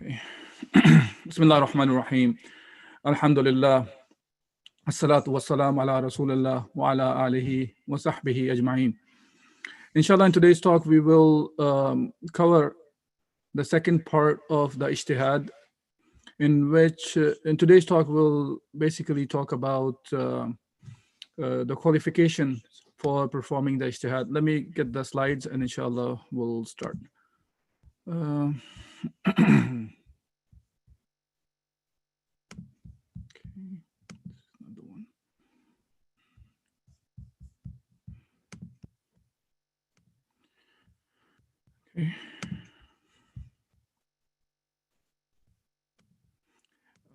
Okay. Bismillah ar-Rahman ar-Rahim. Alhamdulillah. As-salatu was-salam ala Rasulullah wa ala alihi wa sahbihi ajma'in. Inshallah, in today's talk, we will cover the second part of the Ijtihad, in which, in today's talk, we'll basically talk about the qualifications for performing the Ijtihad. Let me get the slides and inshallah, we'll start.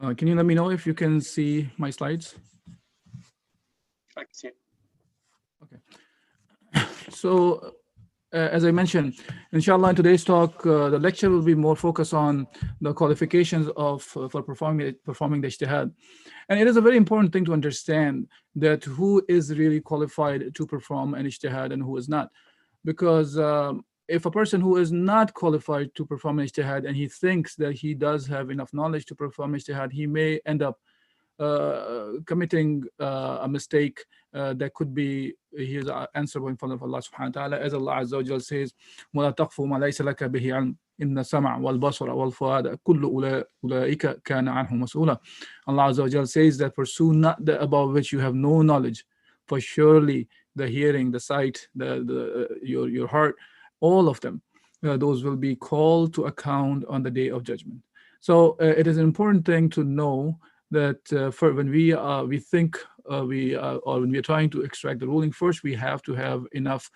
Okay. Can you let me know if you can see my slides? I can see it. Okay. So, as I mentioned, inshallah, in today's talk, the lecture will be more focused on the qualifications of for performing the ijtihad. And it is a very important thing to understand that who is really qualified to perform an ijtihad and who is not. Because if a person who is not qualified to perform an ijtihad and he thinks that he does have enough knowledge to perform ijtihad, he may end up committing a mistake that could be he is answerable in front of Allah subhanahu wa ta'ala, as Allah Azza wa Jal says, وَلَا تَقْفُ مَا لَيْسَ لَكَ بِهِ عِلْمٌ إِنَّ السَّمْعَ وَالْبَصَرَ وَالْفُؤَادَ كُلُّ أُولَئِكَ كَانَ عَنْهُ مَسْئُولًا. Allah Azza wa Jal says that pursue not that about which you have no knowledge, for surely the hearing, the sight, your heart, all of them, those will be called to account on the day of judgment. So it is an important thing to know that for when we think or when we are trying to extract the ruling, first we have to have enough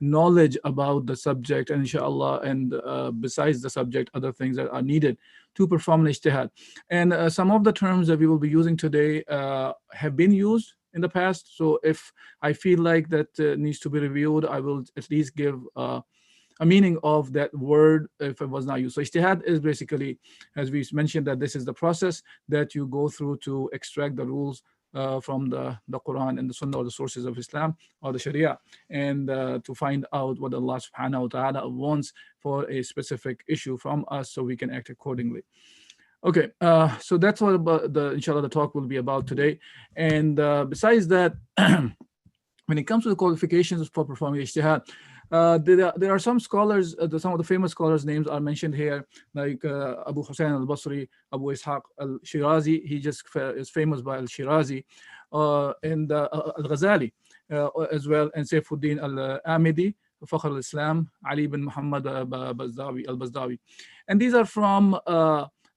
knowledge about the subject, and inshallah, and besides the subject, other things that are needed to perform an ijtihad. And some of the terms that we will be using today have been used in the past. So if I feel like that needs to be reviewed, I will at least give a meaning of that word if it was not used. So ijtihad is basically, as we mentioned, that this is the process that you go through to extract the rules from the Quran and the Sunnah, or the sources of Islam or the Sharia, and to find out what Allah subhanahu wa ta'ala wants for a specific issue from us so we can act accordingly. Okay, so that's what about inshallah the talk will be about today. And besides that, when it comes to the qualifications for performing ijtihad, there are some scholars, some of the famous scholars' names are mentioned here, like Abu Hussein al-Basri, Abu Ishaq al-Shirazi. He just is famous by al-Shirazi, and al-Ghazali as well, and Saifuddin al-Amidi, Fakhr al-Islam, Ali bin Muhammad al-Bazdawi. And these are from,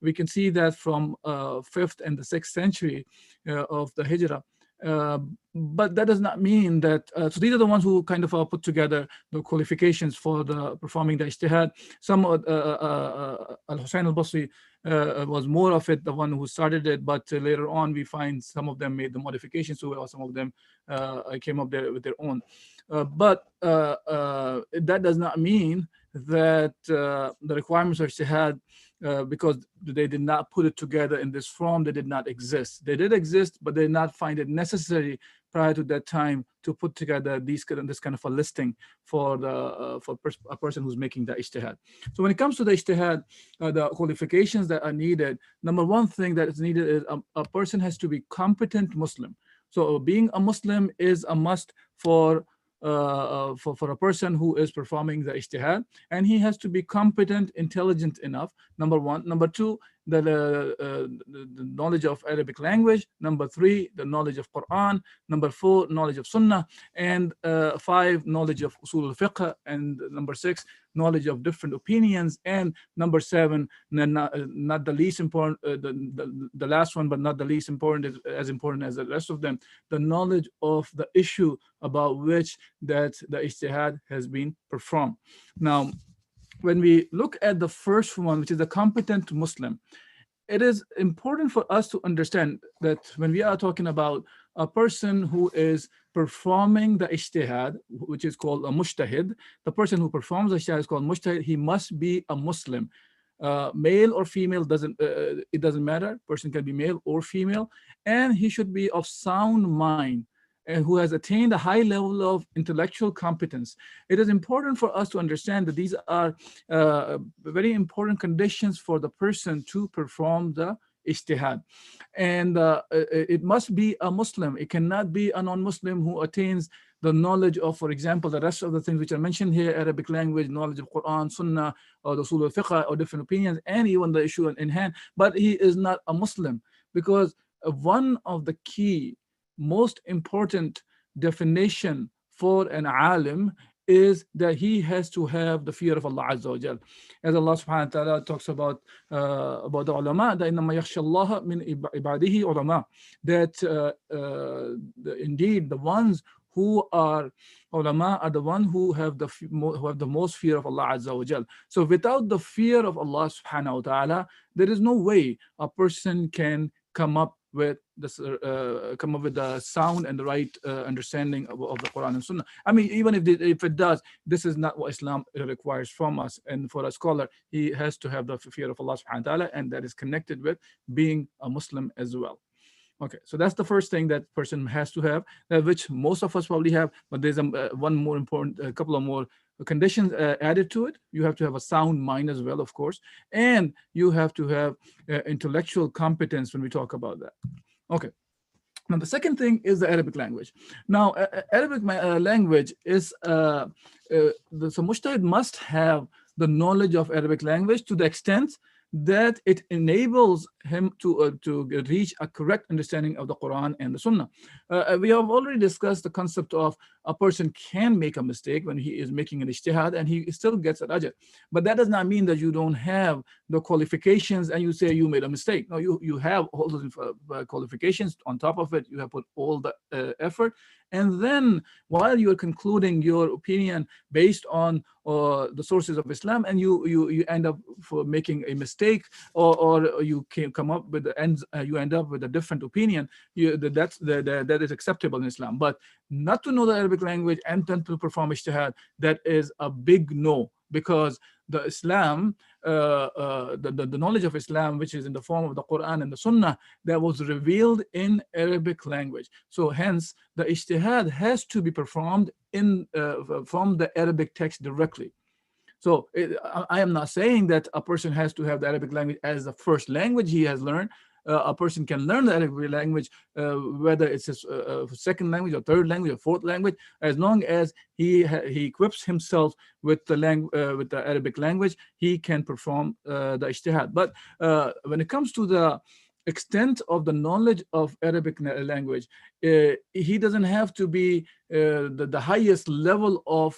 we can see that from 5th and the 6th century of the Hijrah. But that does not mean that, so these are the ones who kind of put together the qualifications for the performing the ijtihad. Some Al-Hussein al-Basri was more of it, the one who started it, but later on we find some of them made the modifications to it, or some of them came up there with their own. But that does not mean that the requirements of ijtihad, because they did not put it together in this form, they did not exist. They did exist, but they did not find it necessary prior to that time to put together this kind of a listing for a person who's making the ijtihad. So when it comes to the ijtihad, the qualifications that are needed, number one thing that is needed is a person has to be competent Muslim. So being a Muslim is a must for a person who is performing the ijtihad, and he has to be competent, intelligent enough, number one. Number two, the knowledge of Arabic language. Number three, the knowledge of Quran. Number four, knowledge of Sunnah. And five, knowledge of Usul al-Fiqh. And number six, knowledge of different opinions. And number seven, not the least important, the last one, but not the least important, is as important as the rest of them, the knowledge of the issue about which that the ijtihad has been performed. Now, when we look at the first one, which is the competent Muslim, it is important for us to understand that when we are talking about a person who is performing the ijtihad, which is called a mujtahid, the person who performs the ijtihad is called mujtahid. He must be a Muslim. Male or female, it doesn't matter. Person can be male or female, and he should be of sound mind. and who has attained a high level of intellectual competence. It is important for us to understand that these are very important conditions for the person to perform the ijtihad. And it must be a Muslim. It cannot be a non-Muslim who attains the knowledge of, for example, the rest of the things which are mentioned here: Arabic language, knowledge of Quran, Sunnah, or the Usul al-Fiqh, or different opinions, and even the issue in hand, but he is not a Muslim. Because one of the key, most important definition for an alim is that he has to have the fear of Allah Azza wa Jal. As Allah subhanahu wa ta'ala talks about the ulama, that إِنَّمَا يَخْشَى اللَّهَ مِنْ عِبَادِهِ عُلَمَاء, that indeed the ones who are ulama are the ones who have the most fear of Allah Azza wa Jal. So without the fear of Allah subhanahu wa ta'ala, there is no way a person can come up with the sound and the right understanding of the Quran and Sunnah. I mean, even if it does, this is not what Islam requires from us. And for a scholar, he has to have the fear of Allah subhanahu wa ta'ala, and that is connected with being a Muslim as well. Okay, so that's the first thing that person has to have, which most of us probably have, but there's one more important, a couple of more conditions added to it. You have to have a sound mind as well, of course, and you have to have intellectual competence when we talk about that. Okay. Now, the second thing is the Arabic language. Now, Arabic language is, so Mujtahid must have the knowledge of Arabic language to the extent that it enables him to reach a correct understanding of the Quran and the Sunnah. We have already discussed the concept of a person can make a mistake when he is making an ijtihad and he still gets an ajr. But that does not mean that you don't have the qualifications and you say you made a mistake. No, you have all those qualifications. On top of it, you have put all the effort. And then while you're concluding your opinion based on the sources of Islam, and you end up for making a mistake, or you can come up with the ends, you end up with a different opinion, that is acceptable in Islam. But not to know the Arabic language and then to perform ijtihad, that is a big no, because the Islam, the knowledge of Islam, which is in the form of the Quran and the Sunnah, that was revealed in Arabic language. So hence, the ijtihad has to be performed in from the Arabic text directly. So I am not saying that a person has to have the Arabic language as the first language he has learned. A person can learn the Arabic language, whether it's a second language or third language or fourth language, as long as he equips himself with the Arabic language, he can perform the ijtihad. But when it comes to the extent of the knowledge of Arabic language, he doesn't have to be the highest level of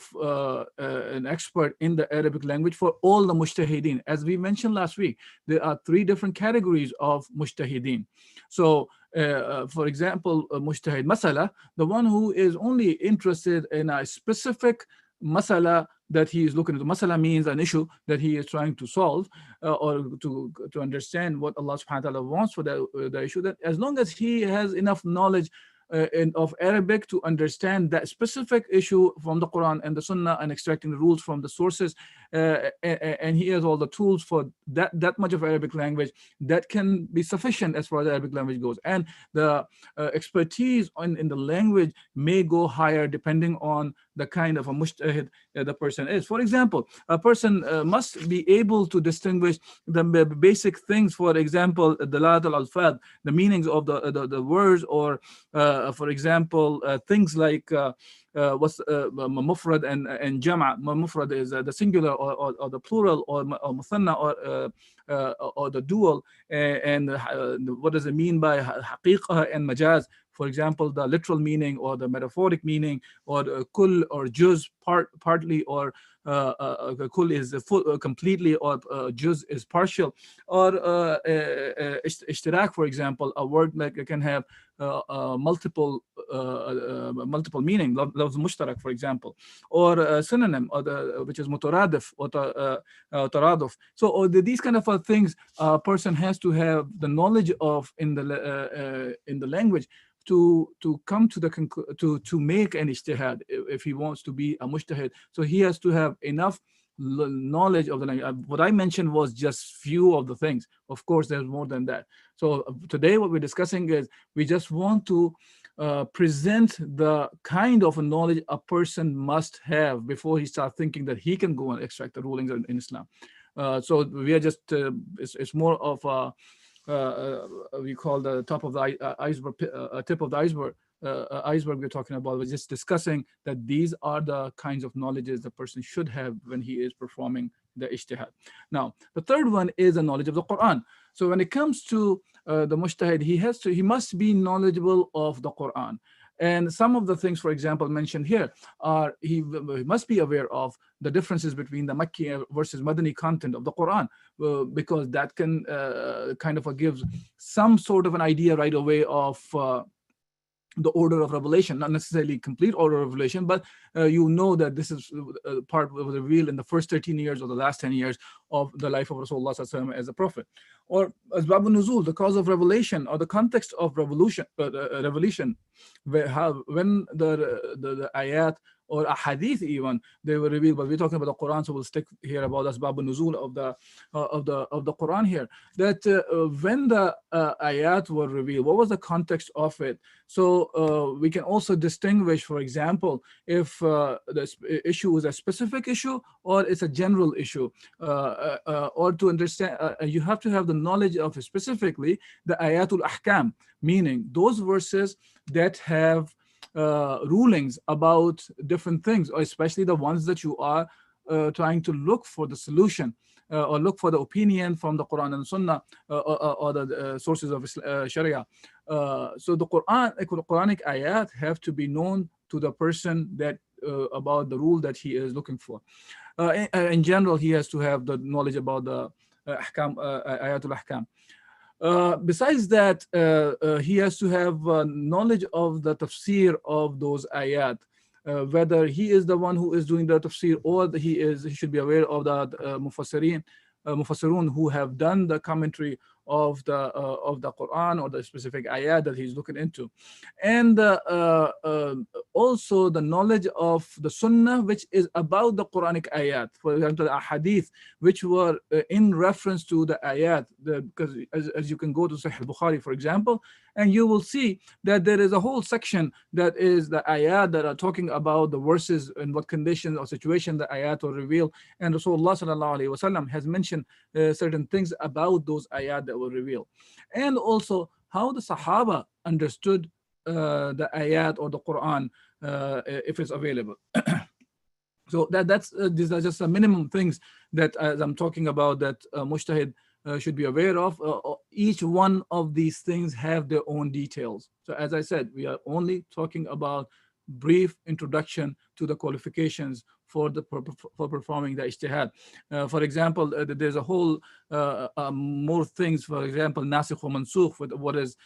an expert in the Arabic language for all the mujtahideen. As we mentioned last week, there are 3 different categories of mujtahideen. So for example, mujtahid masala, the one who is only interested in a specific masala that he is looking into. Masala means an issue that he is trying to solve, or to understand what Allah subhanahu wa ta'ala wants for the issue. That as long as he has enough knowledge of Arabic to understand that specific issue from the Quran and the Sunnah and extracting the rules from the sources, and he has all the tools for that much of Arabic language, that can be sufficient as far as the Arabic language goes. And the expertise in the language may go higher depending on the kind of a mujtahid the person is. For example, a person must be able to distinguish the basic things. For example, dalat al-alfad, the meanings of the words, or for example, things like what's mufrad and jama'. Mufrad is the singular or the plural, or muthanna, or the dual, and what does it mean by haqiqah and majaz. For example, the literal meaning or the metaphoric meaning, or the kul or juz, partly, or kul is full, completely, or juz is partial, or ishtirak, for example, a word that can have multiple meaning, lafz mushtarak, for example, or synonym, or which is mutaradif or taraduf. So these kind of things a person has to have the knowledge of in the language to come to the to make an ijtihad if he wants to be a mujtahid. So he has to have enough knowledge of the language. What I mentioned was just few of the things. Of course, there's more than that. So today what we're discussing is we just want to present the kind of knowledge a person must have before he starts thinking that he can go and extract the rulings in Islam. So we are just, it's more of a, we call the top of the iceberg, tip of the iceberg we're talking about. We're just discussing that these are the kinds of knowledges the person should have when he is performing the ijtihad. Now, the third one is the knowledge of the Quran. So when it comes to the mujtahid, he must be knowledgeable of the Quran. And some of the things, for example, mentioned here are he must be aware of the differences between the Makki versus Madani content of the Quran, because that can kind of gives some sort of an idea right away of the order of revelation, not necessarily complete order of revelation, but you know that this is part was revealed in the first 13 years or the last 10 years of the life of Rasulullah Sallallahu Alaihi Wasallam as a prophet. Or Asbab al-Nuzul, the cause of revelation or the context of revelation, when the ayat or a hadith even they were revealed, but we're talking about the Quran, so we'll stick here about Asbab al-Nuzul of the Quran here. That when the ayat were revealed, what was the context of it? So we can also distinguish, for example, if the issue is a specific issue or it's a general issue, or to understand, you have to have the knowledge of specifically the ayatul ahkam, meaning those verses that have rulings about different things, or especially the ones that you are trying to look for the solution or look for the opinion from the Quran and Sunnah or the sources of Sharia. So the Quranic ayat have to be known to the person that about the rule that he is looking for. In general, he has to have the knowledge about the ayatul ahkam. Besides that, he has to have knowledge of the tafsir of those ayat, whether he is the one who is doing the tafsir or he should be aware of the mufassirun who have done the commentary of the Quran or the specific ayat that he's looking into, and also the knowledge of the Sunnah, which is about the Quranic ayat. For example, the hadith which were in reference to the ayat, because as you can go to Sahih Bukhari, for example, and you will see that there is a whole section that is the ayat that are talking about the verses in what conditions or situation the ayat were revealed, and Rasulullah sallallahu alaihi wasallam has mentioned certain things about those ayat that were revealed, and also how the Sahaba understood the ayat or the Quran if it's available. So that's these are just the minimum things that, as I'm talking about, that mujtahid should be aware of. Each one of these things have their own details. So as I said, we are only talking about brief introduction to the qualifications for performing the ijtihad. For example, there's a whole more things. For example, nasikh wa mansukh, with what is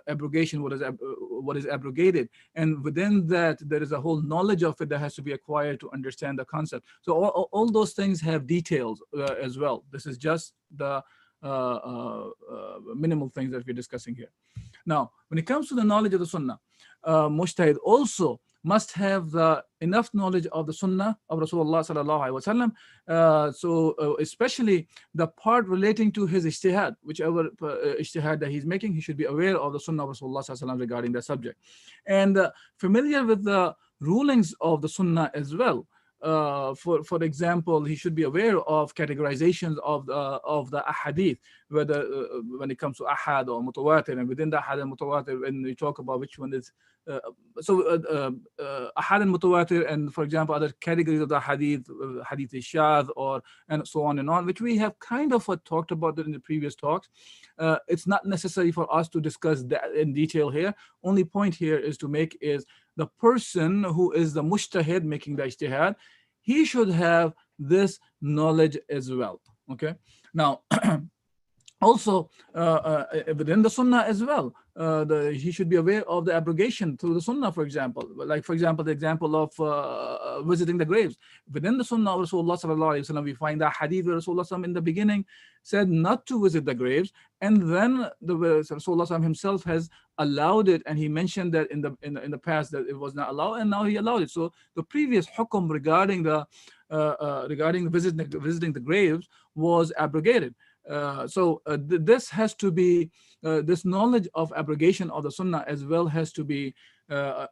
abrogation, what is abrogated, and within that there is a whole knowledge of it that has to be acquired to understand the concept. So all those things have details as well. This is just the minimal things that we're discussing here. Now, when it comes to the knowledge of the Sunnah, mujtahid also must have enough knowledge of the Sunnah of Rasulullah sallallahu alaihi wasallam. So especially the part relating to his ijtihad, whichever ijtihad that he's making, he should be aware of the Sunnah of Rasulullah sallallahu alaihi wasallam regarding that subject, and familiar with the rulings of the Sunnah as well. For example, he should be aware of categorizations of the ahadith, whether when it comes to ahad or mutawatir, and within the ahad and mutawatir, when we talk about which one is ahad and mutawatir, and for example other categories of the hadith, hadith shadh, or and so on and on, which we have kind of talked about in the previous talks. It's not necessary for us to discuss that in detail here. Only point here is to make is the person who is the mujtahid making the ijtihad, he should have this knowledge as well. Okay. Now, also within the Sunnah as well, he should be aware of the abrogation through the Sunnah, for example. Like, for example, the example of visiting the graves. Within the Sunnah of Rasulullah sallallahu alaihi wasallam, we find that hadith where Rasulullah in the beginning said not to visit the graves, and then Rasulullah himself has allowed it, and he mentioned that in the past that it was not allowed, and now he allowed it. So the previous hukm regarding visiting the graves was abrogated. This has to be, this knowledge of abrogation of the Sunnah as well has to be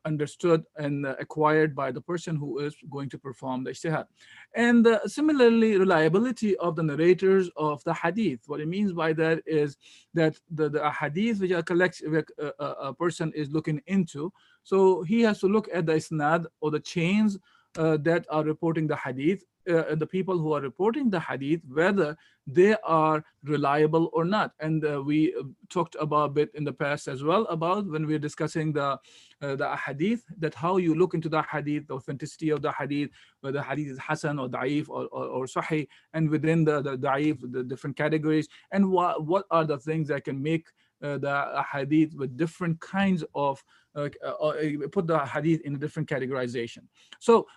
understood and acquired by the person who is going to perform the ijtihad. And similarly, reliability of the narrators of the hadith. What it means by that is that the hadith which a person is looking into, so he has to look at the isnad or the chains that are reporting the hadith, the people who are reporting the hadith, whether they are reliable or not. And we talked about a bit in the past as well about when we're discussing the hadith, that how you look into the hadith, the authenticity of the hadith, whether the hadith is hasan or da'if or sahih, and within the da'if, the different categories, and what are the things that can make the hadith with different kinds of put the hadith in a different categorization. So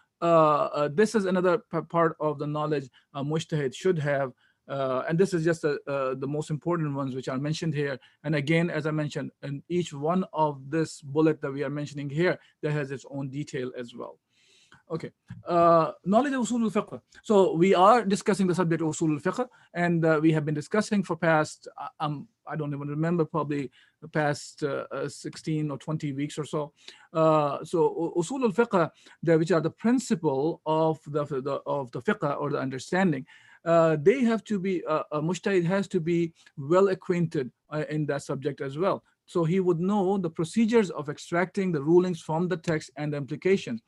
this is another part of the knowledge a mujtahid should have, and this is just the most important ones which are mentioned here. And again, as I mentioned, in each one of this bullet that we are mentioning here, that has its own detail as well. Okay, knowledge of usul al-fiqh. So we are discussing the subject of usul al-fiqh, and we have been discussing for past, I don't even remember, probably the past 16 or 20 weeks or so. So usul al-fiqh, which are the principle of the fiqh or the understanding, they have to be, a mujtahid has to be well acquainted in that subject as well. So he would know the procedures of extracting the rulings from the text and the implications.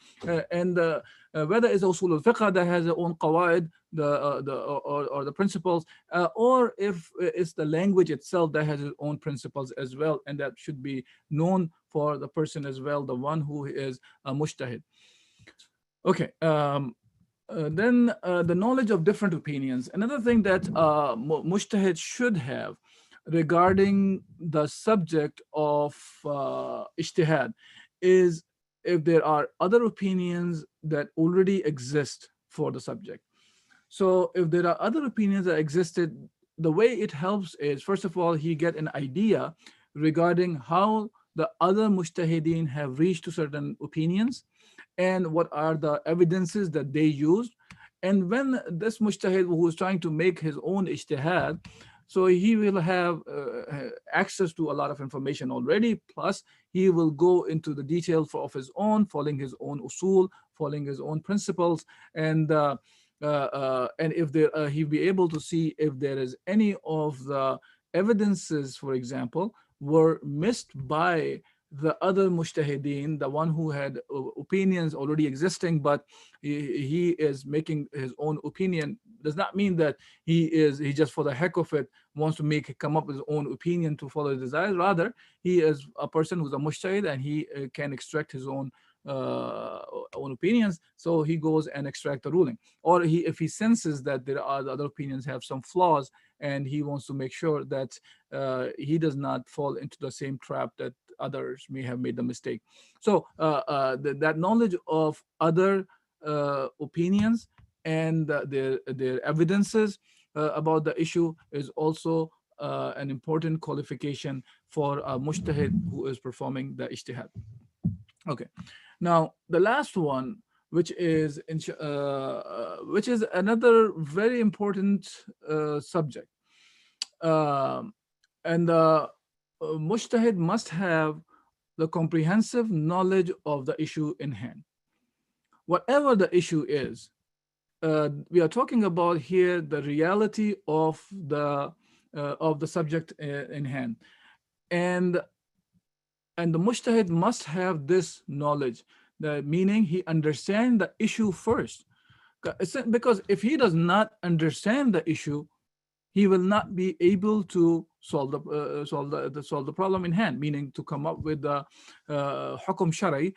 And whether it's usul al-fiqh that has its own qawaid, or the principles, or if it's the language itself that has its own principles as well, and that should be known for the person as well, the one who is a mujtahid. Okay. Then the knowledge of different opinions. Another thing that mujtahid should have regarding the subject of ijtihad is if there are other opinions that already exist for the subject. So if there are other opinions that existed, the way it helps is, first of all, he get an idea regarding how the other mujtahideen have reached to certain opinions and what are the evidences that they used. And when this mujtahid who is trying to make his own ijtihad, so he will have access to a lot of information already, plus he will go into the detail of his own, following his own usul, following his own principles, and if there, he'll be able to see if there is any of the evidences, for example, were missed by the other mujtahideen, the one who had opinions already existing, but he is making his own opinion. Does not mean that he just for the heck of it wants to come up with his own opinion to follow his desires. Rather, he is a person who's a mujtahid and he can extract his own opinions. So he goes and extract the ruling. Or if he senses that there are the other opinions have some flaws, and he wants to make sure that he does not fall into the same trap that others may have made the mistake. So that knowledge of other opinions and their evidences about the issue is also an important qualification for a mujtahid who is performing the ijtihad. Okay, now the last one, which is another very important subject, and the mujtahid must have the comprehensive knowledge of the issue in hand. Whatever the issue is, we are talking about here the reality of the subject in hand, and the mujtahid must have this knowledge, meaning he understands the issue first. Because if he does not understand the issue, he will not be able to solve the problem in hand, meaning to come up with the Hukm Shar'i,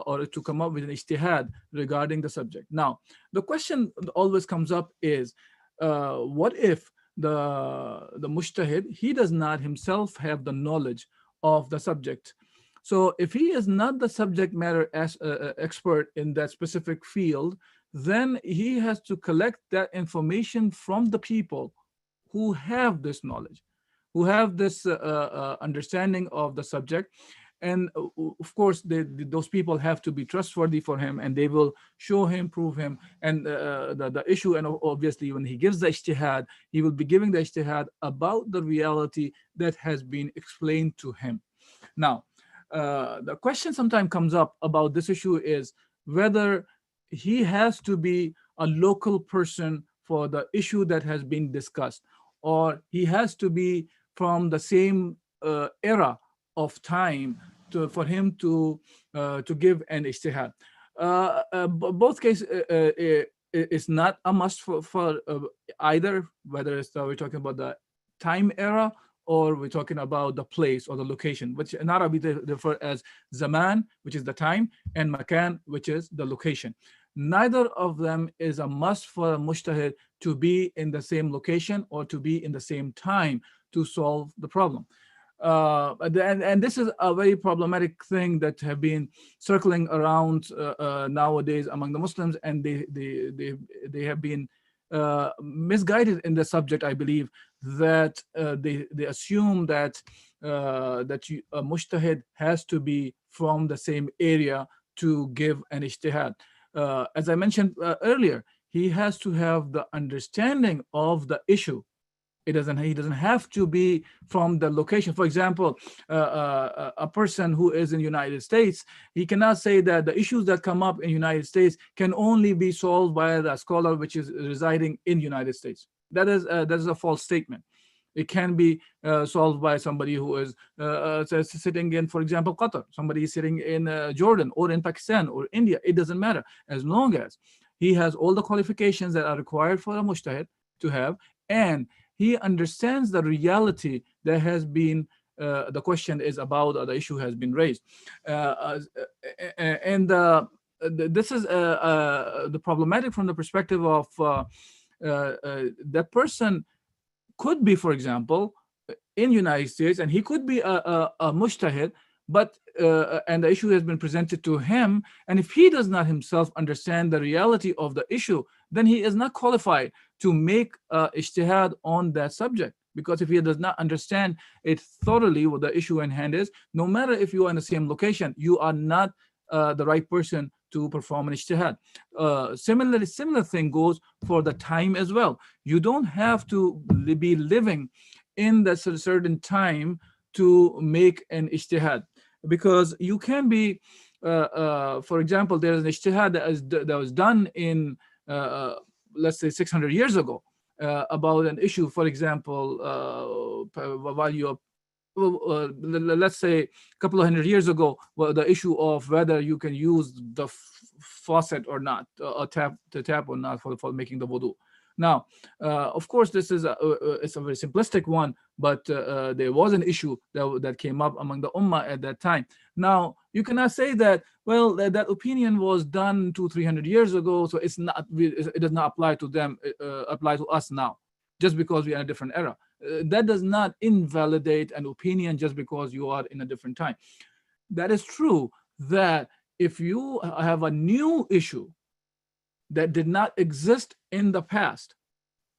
or to come up with an Ijtihad regarding the subject. Now, the question that always comes up is, what if the mujtahid, he does not himself have the knowledge of the subject? So if he is not the subject matter expert in that specific field, then he has to collect that information from the people who have this knowledge, who have this understanding of the subject, And of course, those people have to be trustworthy for him, and they will show him, prove him. And the issue, and obviously when he gives the ijtihad, he will be giving the ijtihad about the reality that has been explained to him. Now, the question sometimes comes up about this issue is whether he has to be a local person for the issue that has been discussed, or he has to be from the same era of time for him to give an ijtihad. Both cases is not a must for either, whether it's we're talking about the time era, or we're talking about the place or the location, which in Arabic they refer as zaman, which is the time, and makan, which is the location. Neither of them is a must for a mujtahid to be in the same location or to be in the same time to solve the problem. And this is a very problematic thing that have been circling around nowadays among the Muslims, and they have been misguided in the subject. I believe that they assume that a mujtahid has to be from the same area to give an ijtihad. As I mentioned earlier, he has to have the understanding of the issue. He doesn't have to be from the location. For example, a person who is in the United States, he cannot say that the issues that come up in the United States can only be solved by the scholar which is residing in the United States. That is a false statement. It can be solved by somebody who is sitting in, for example, Qatar. Somebody is sitting in Jordan or in Pakistan or India. It doesn't matter, as long as he has all the qualifications that are required for a mujtahid to have, and he understands the reality that has been the question is about, or the issue has been raised. This is the problematic from the perspective of that person could be, for example, in United States, and he could be a mujtahid, but and the issue has been presented to him, and if he does not himself understand the reality of the issue, then he is not qualified to make ijtihad on that subject. Because if he does not understand it thoroughly, what the issue in hand is, no matter if you are in the same location, you are not the right person to perform an ijtihad. Similar thing goes for the time as well. You don't have to be living in that certain time to make an ijtihad, because you can be, for example, there is an ijtihad that was done in, let's say, 600 years ago about an issue, for example, while you're let's say a couple of hundred years ago, well, the issue of whether you can use the faucet or not, or tap or not for making the wudu. Now, of course, this is it's a very simplistic one, but there was an issue that came up among the ummah at that time. Now, you cannot say that, well, that opinion was done 200-300 years ago, so it does not apply to them, apply to us now, just because we are in a different era. That does not invalidate an opinion just because you are in a different time. That is true that if you have a new issue that did not exist in the past,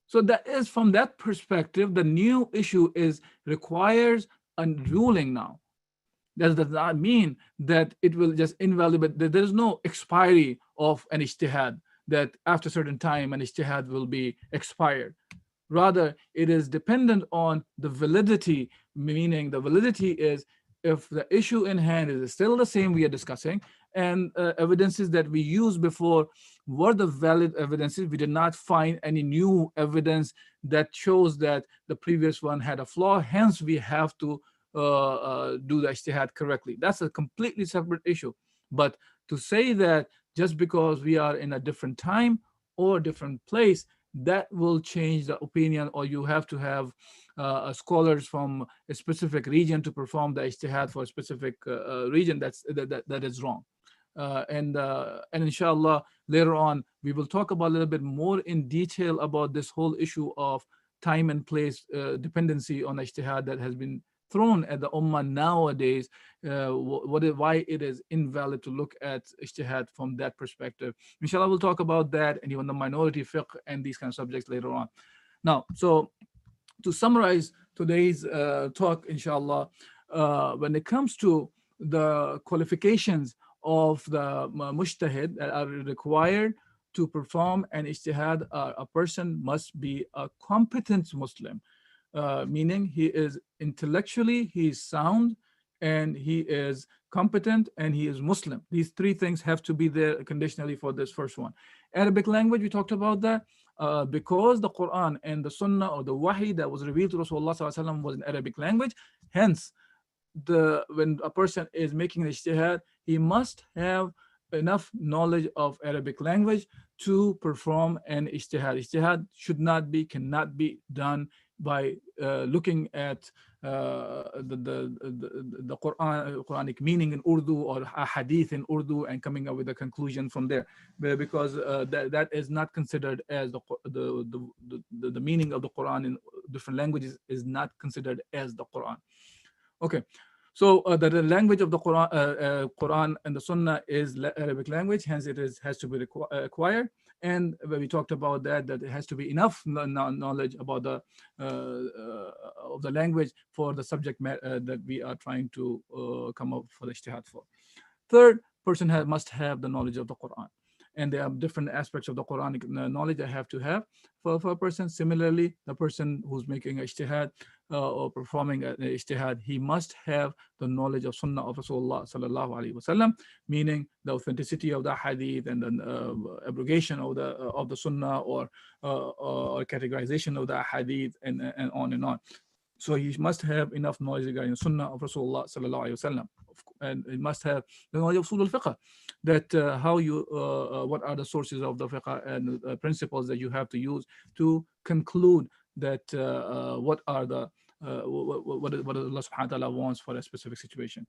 so that is, from that perspective, the new issue requires a ruling now. That does not mean that it will just invalidate. There is no expiry of an ijtihad, that after a certain time an ijtihad will be expired. Rather, it is dependent on the validity, meaning the validity is if the issue in hand is still the same we are discussing, and evidences that we used before were the valid evidences. We did not find any new evidence that shows that the previous one had a flaw. Hence, we have to do the ijtihad correctly. That's a completely separate issue. But to say that just because we are in a different time or different place, that will change the opinion, or you have to have scholars from a specific region to perform the ijtihad for a specific region, that is wrong. And inshallah, later on, we will talk about a little bit more in detail about this whole issue of time and place dependency on ijtihad that has been thrown at the ummah nowadays, why it is invalid to look at ijtihad from that perspective. Inshallah, we'll talk about that and even the minority fiqh and these kind of subjects later on. Now, so to summarize today's talk, inshallah, when it comes to the qualifications of the mujtahid that are required to perform an ijtihad. A person must be a competent Muslim, meaning he is intellectually, he is sound, and he is competent, and he is Muslim. These three things have to be there conditionally for this first one. Arabic language, we talked about that. Because the Quran and the Sunnah or the Wahi that was revealed to Rasulullah ﷺ was in Arabic language, hence when a person is making an ijtihad, he must have enough knowledge of Arabic language to perform an ijtihad. Ijtihad cannot be done by looking at the Quranic meaning in Urdu or a hadith in Urdu and coming up with a conclusion from there, because that is not considered as the meaning of the Quran in different languages is not considered as the Quran. Okay, so the language of the Quran and the Sunnah is Arabic language, hence has to be acquired. And when we talked about that it has to be enough knowledge about of the language for the subject matter that we are trying to come up for the ijtihad for. Third, person must have the knowledge of the Quran. And there are different aspects of the Quranic knowledge I have to have for a person. Similarly, the person who's making a ijtihad or performing an ijtihad, he must have the knowledge of Sunnah of Rasulullah sallallahu alaihi wasallam, meaning the authenticity of the hadith and the abrogation of the Sunnah or categorization of the hadith and on and on. So he must have enough knowledge regarding the Sunnah of Rasulullah sallallahu alaihi wasallam, and he must have the knowledge of Usul al-Fiqh, that what are the sources of the fiqh and principles that you have to use to conclude that what are the what Allah subhanahu wa ta'ala wants for a specific situation.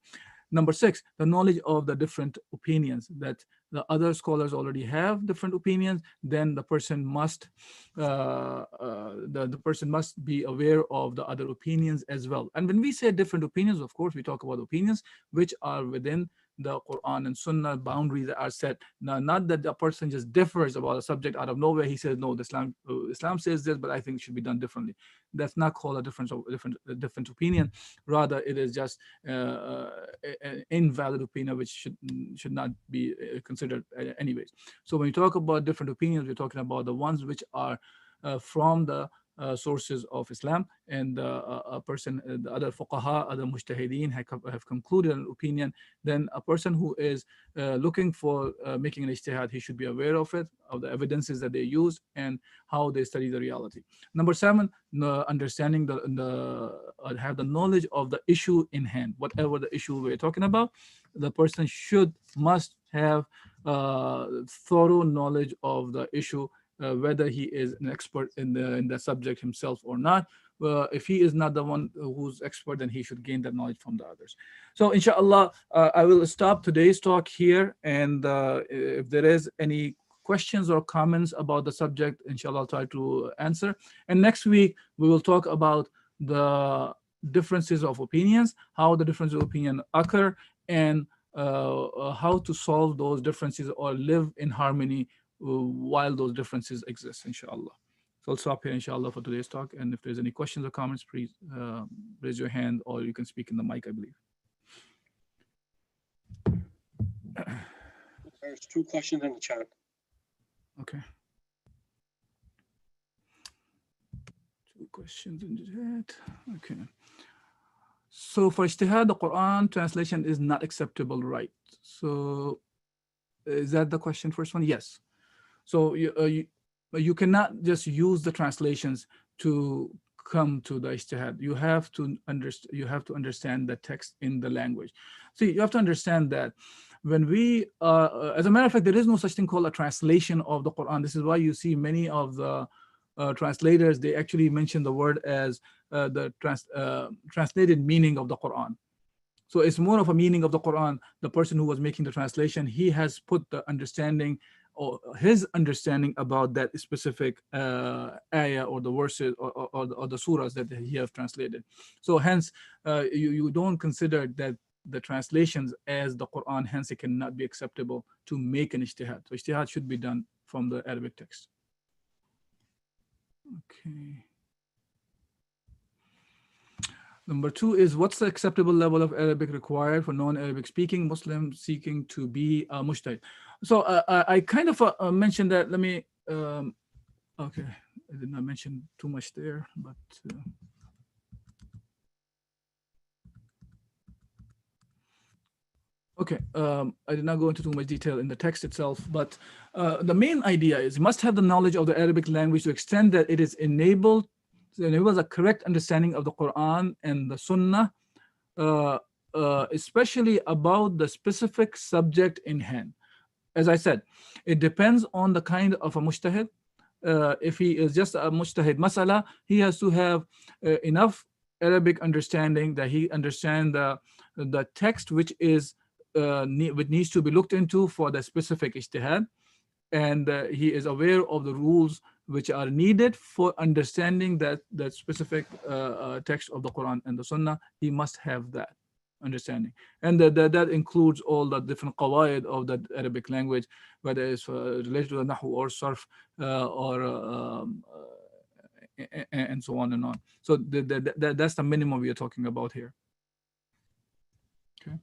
Number 6, the knowledge of the different opinions, that the other scholars already have different opinions. Then the person must the person must be aware of the other opinions as well. And when we say different opinions, of course we talk about opinions which are within the Quran and Sunnah boundaries that are set. Now, not that the person just differs about a subject out of nowhere. He says, no, Islam says this, but I think it should be done differently. That's not called a different opinion. Rather, it is just an invalid opinion which should not be considered anyways. So when we talk about different opinions, we're talking about the ones which are from the sources of Islam, and a person, the other fuqaha, other mujtahideen have concluded an opinion. Then a person who is looking for making an ijtihad, he should be aware of it, of the evidences that they use and how they study the reality. Number 7, understanding have the knowledge of the issue in hand. Whatever the issue we're talking about, the person must have thorough knowledge of the issue, whether he is an expert in the subject himself or not. If he is not the one who's expert, then he should gain that knowledge from the others. So inshallah, I will stop today's talk here, and if there is any questions or comments about the subject, inshallah I'll try to answer. And next week we will talk about the differences of opinions, how the differences of opinion occur, and how to solve those differences or live in harmony while those differences exist, inshallah. So I'll stop here, inshallah, for today's talk. And if there's any questions or comments, please raise your hand, or you can speak in the mic, I believe. There's 2 questions in the chat. Okay. 2 questions in the chat. Okay. So for ijtihad, the Quran translation is not acceptable, right? So is that the question, first one? Yes. So you cannot just use the translations to come to the ijtihad. You have to understand the text in the language. See, you have to understand that when we, as a matter of fact, there is no such thing called a translation of the Quran. This is why you see many of the translators, they actually mention the word as the translated meaning of the Quran. So it's more of a meaning of the Quran. The person who was making the translation, he has put the understanding or his understanding about that specific ayah or the verses or the surahs that he has translated. So hence, you don't consider that the translations as the Quran, hence it cannot be acceptable to make an ijtihad. So ijtihad should be done from the Arabic text. Okay. Number 2 is, what's the acceptable level of Arabic required for non-Arabic speaking Muslims seeking to be a mujtahid? So I kind of mentioned that. Let me, okay, I did not mention too much there, but okay, I did not go into too much detail in the text itself, but the main idea is you must have the knowledge of the Arabic language to extend that it enables a correct understanding of the Quran and the Sunnah, especially about the specific subject in hand. As I said, it depends on the kind of a mujtahid. If he is just a mujtahid masala, he has to have enough Arabic understanding that he understands the text which needs to be looked into for the specific ijtihad, and he is aware of the rules which are needed for understanding that specific text of the Quran and the Sunnah. He must have that understanding, and that includes all the different qawaid of the Arabic language, whether it's related to the nahu or sarf, and so on and on. So that's the minimum we are talking about here. Okay.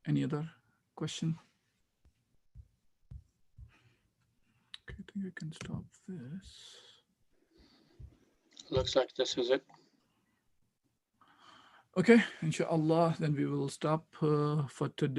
Any other question? Okay, I think I can stop this. Looks like this is it. Okay, inshallah, then we will stop for today.